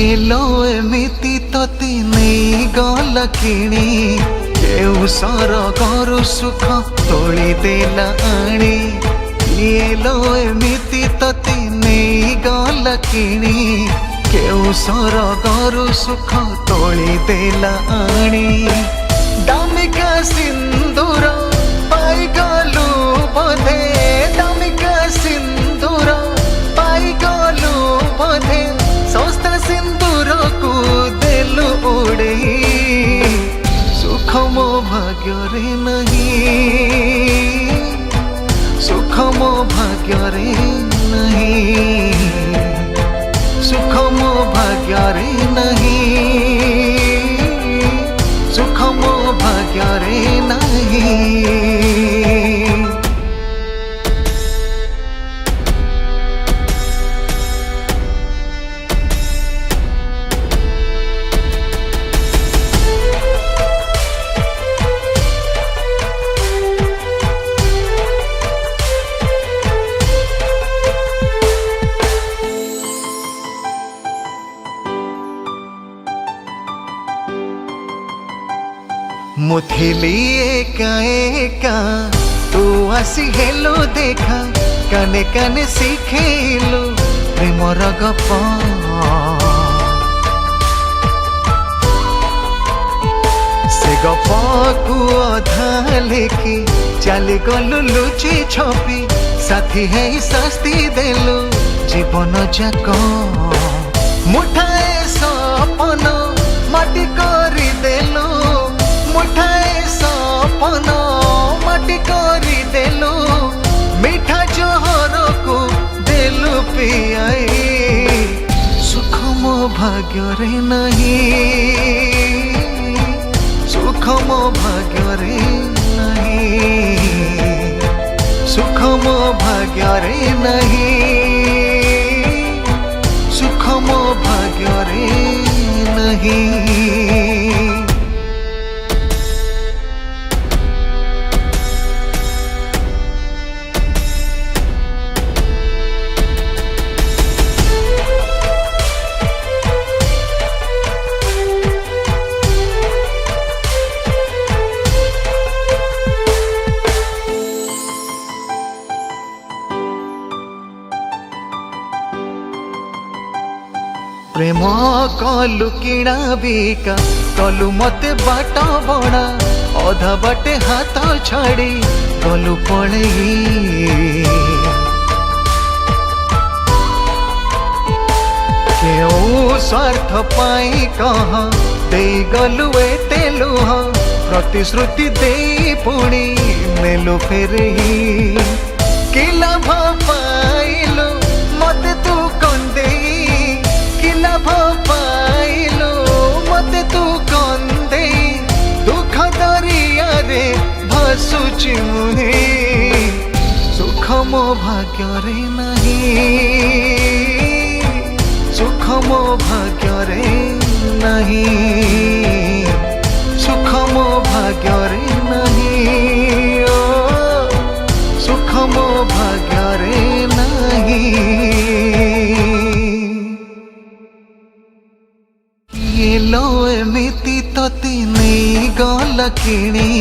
लो एमिति तती नहीं गल किणी केउ सर करु सुख तोली देला आणी लो एमिति तती नहीं गल किणी केउ सर करु सुख तोली देला आणी दामिका सिंदूर पाई गलु बोधे दामिका सिंदूर पाई गलु बोधे सस्ता सिंदूर को देलु उड़े सुख मो भाग्य रे नहीं सुख मो भाग्य रे नहीं सुख मो भाग्य रे नहीं सुख मो भाग्य रे नहीं। मुथिली एका एका तू आसी हेलो देखा काने काने शिखेलु प्रेमर गप से गप को अधा लेखी चली गलु लुचि छपी साथी है शास्ति देलु जीवन जाक मुठाए सपन माटी करी देलु मुठाए सपन माटी करी देलु मीठा जोहर को देलु पियाई सुख मो भाग्य रे नहीं सुख मो भाग्य रे नहीं सुख मो भाग्य रे नहीं सुख मो भाग्य रे नहीं। प्रेम कलु किणा बिका कलु मते बाट बड़ा अधा बाटे हाथ छाड़ी गलु पड़े क्यों स्वार्थ पाई कह दे गलु एते लुह प्रतिश्रुति दे पुणी नेलु फेरे कि लाभ पाइलु मते तू कंदे लाभ पाइलो मते तू कंदे दुख दरिया रे भासुची मुहे सुख मो भाग्य रे नहीं सुख मो भाग्य रे नहीं सुख मो भाग्य रे नहीं सुख मो भाग्य रे नहीं। लो एमिति तती नहीं गल किणी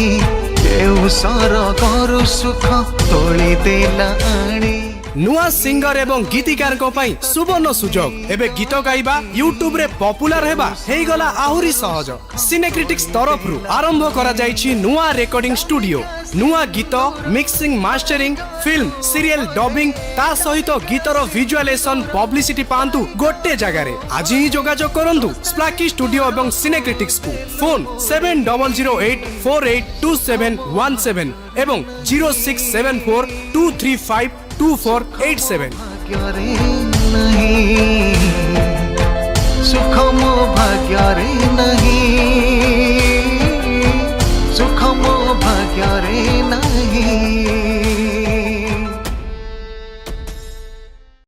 केउ सर करु सुख तोली देला आणी नुआ सिंगर एवं गीतिकार को पाई सुवर्ण सुजोग एबे गीत गाइबा यूट्यूब रे पॉपुलर हेबा हेई गला आहुरी सहज सिनेक्रिटिक्स तरफ रु आरंभ करा जाईछि नुआ रेकॉर्डिंग स्टूडियो नुआ गीत mixing mastering film serial dubbing ता सहित गीतर विजुअलाइजेशन पब्लिसिटी पांतु गोटे जगह रे आज ही जोगाजोग करंतु स्प्लाकी स्टूडियो एवं सिनेक्रिटिक्स को फोन 7008482717 एवं 0674235247। सुख मो भाग्य रे नहीं